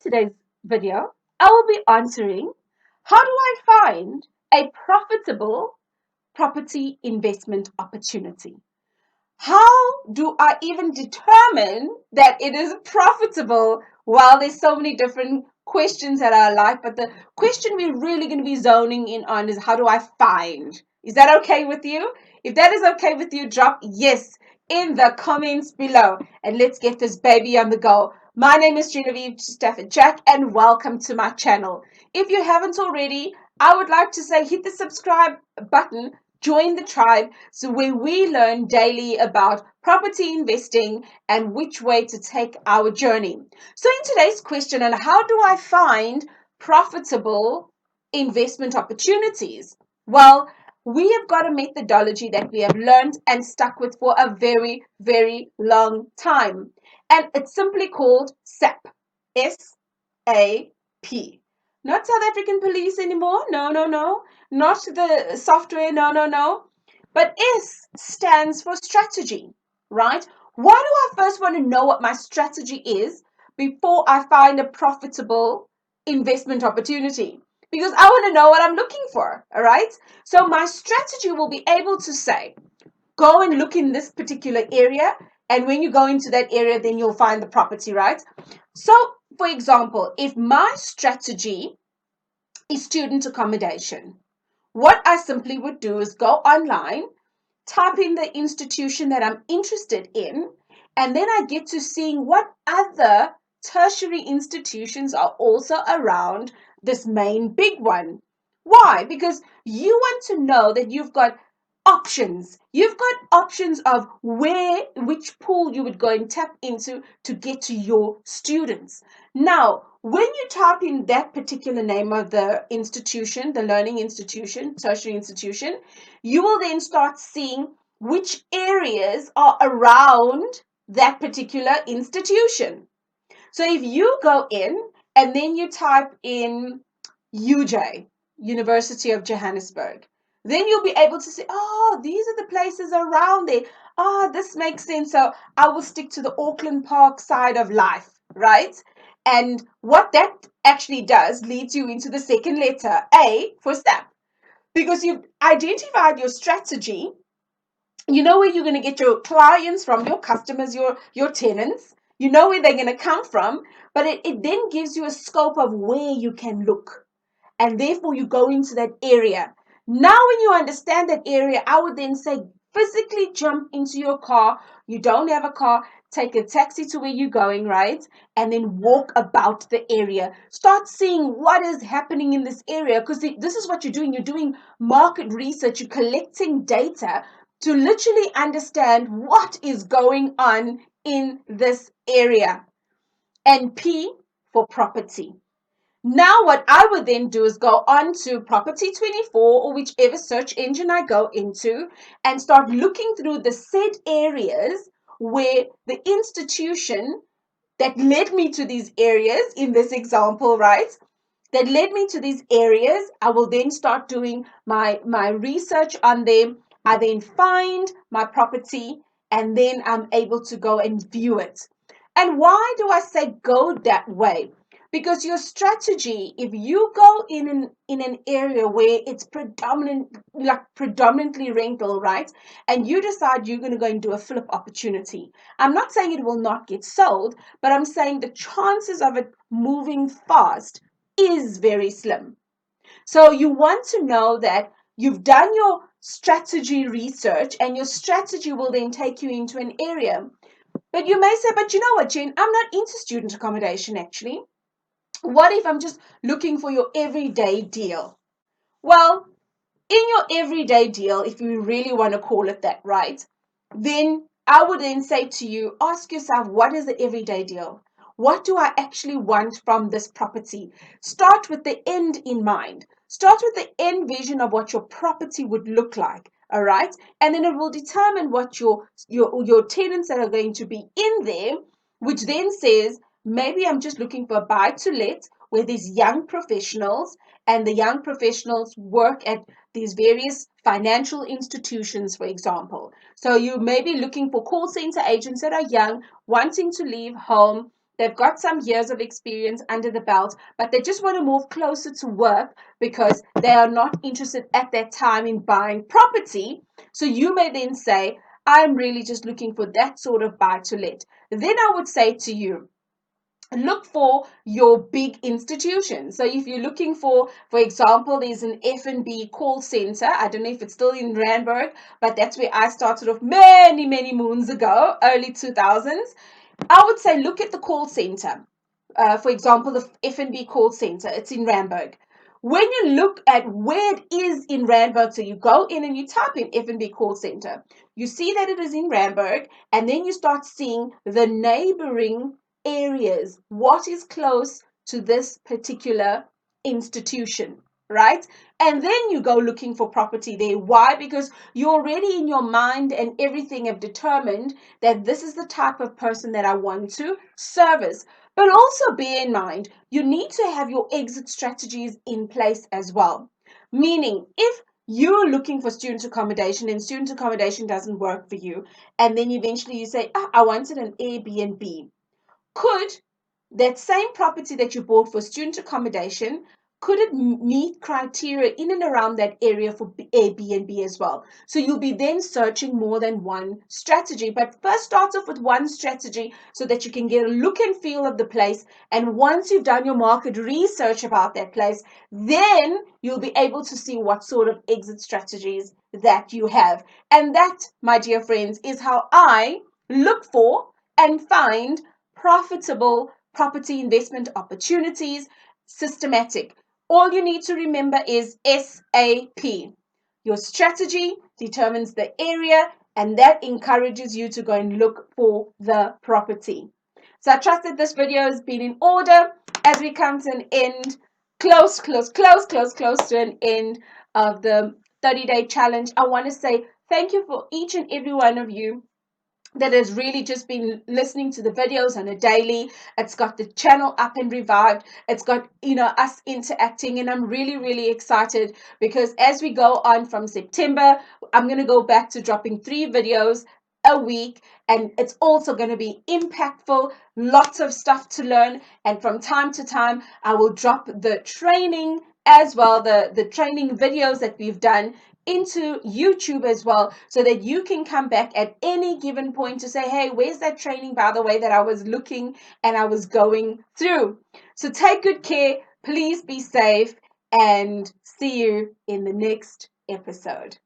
today's video, I will be answering how do I find a profitable property investment opportunity? How do I even determine that it is profitable? Well, there's so many different questions that I like, but the question we're really going to be zoning in on is how do I find? Is that okay with you? If that is okay with you, drop yes in the comments below and let's get this baby on the go. My name is Genevieve Stafford Jack and welcome to my channel. If you haven't already, I would like to say hit the subscribe button, join the tribe, so where we learn daily about property investing and which way to take our journey. So in today's question on how do I find profitable investment opportunities? Well, we have got a methodology that we have learned and stuck with for a very, very long time. And it's simply called SAP. S-A-P. Not South African police anymore. No, no, no. Not the software. No, no, no. But S stands for strategy, right? Why do I first want to know what my strategy is before I find a profitable investment opportunity? Because I want to know what I'm looking for, all right? So my strategy will be able to say, go and look in this particular area. And when you go into that area, then you'll find the property, right? So, for example, if my strategy is student accommodation, what I simply would do is go online, type in the institution that I'm interested in, and then I get to seeing what other tertiary institutions are also around this main big one. Why? Because you want to know that you've got options. You've got options of which pool you would go and tap into to get to your students. Now, when you type in that particular name of the institution, the learning institution, tertiary institution, you will then start seeing which areas are around that particular institution. So if you go in and then you type in UJ, University of Johannesburg, then you'll be able to say, oh, these are the places around there. Oh, this makes sense. So I will stick to the Auckland Park side of life, right? And what that actually does leads you into the second letter, A for SAP, because you've identified your strategy. You know where you're going to get your clients from, your customers, your tenants. You know where they're going to come from, but it then gives you a scope of where you can look, and therefore you go into that area. Now when you understand that area, I would then say physically jump into your car. You don't have a car, take a taxi to where you're going, right? And then walk about the area, start seeing what is happening in this area, because this is what you're doing market research, you're collecting data to literally understand what is going on in this area. And P for property. Now, what I would then do is go on to Property 24 or whichever search engine I go into and start looking through the said areas where the institution that led me to these areas in this example, right? That led me to these areas. I will then start doing my research on them. I then find my property and then I'm able to go and view it. And why do I say go that way? Because your strategy, if you go in an area where it's predominantly rental, right? And you decide you're going to go and do a flip opportunity. I'm not saying it will not get sold, but I'm saying the chances of it moving fast is very slim. So you want to know that you've done your strategy research and your strategy will then take you into an area. But you may say, but you know what, Jen, I'm not into student accommodation actually. What if I'm just looking for your everyday deal? Well, in your everyday deal, if you really want to call it that, right? Then I would then say to you, ask yourself, what is the everyday deal? What do I actually want from this property? Start with the end in mind. Start with the end vision of what your property would look like. All right. And then it will determine what your tenants that are going to be in there, which then says, maybe I'm just looking for a buy to let where these young professionals and the young professionals work at these various financial institutions, for example. So you may be looking for call center agents that are young, wanting to leave home, They've got some years of experience under the belt, but they just want to move closer to work because they are not interested at that time in buying property. So you may then say, I'm really just looking for that sort of buy to let. Then I would say to you, look for your big institutions. So if you're looking for example, there's an F&B call center. I don't know if it's still in Randburg, but that's where I started off many moons ago, early 2000s. I would say look at the call center. For example, the F&B call center, it's in Randburg. When you look at where it is in Randburg, so you go in and you type in F&B call center, you see that it is in Randburg, and then you start seeing the neighboring areas. What is close to this particular institution, right? And then you go looking for property there. Why? Because you're already in your mind and everything have determined that this is the type of person that I want to service. But also bear in mind, you need to have your exit strategies in place as well. Meaning, if you're looking for student accommodation and student accommodation doesn't work for you, and then eventually you say, I wanted an Airbnb, could that same property that you bought for student accommodation, could it meet criteria in and around that area for Airbnb as well? So you'll be then searching more than one strategy. But first start off with one strategy so that you can get a look and feel of the place. And once you've done your market research about that place, then you'll be able to see what sort of exit strategies that you have. And that, my dear friends, is how I look for and find profitable property investment opportunities. Systematic. All you need to remember is SAP. Your strategy determines the area, and that encourages you to go and look for the property. So I trust that this video has been in order as we come to an end, close to an end of the 30-day challenge. I want to say thank you for each and every one of you that has really just been listening to the videos on a daily. It's got the channel up and revived. It's got, us interacting, and I'm really excited because as we go on from September, I'm going to go back to dropping 3 videos a week, and it's also going to be impactful, lots of stuff to learn, and from time to time I will drop the training as well, the training videos that we've done into YouTube as well, so that you can come back at any given point to say, hey, where's that training, by the way, that I was looking and I was going through. So take good care, please be safe, and see you in the next episode.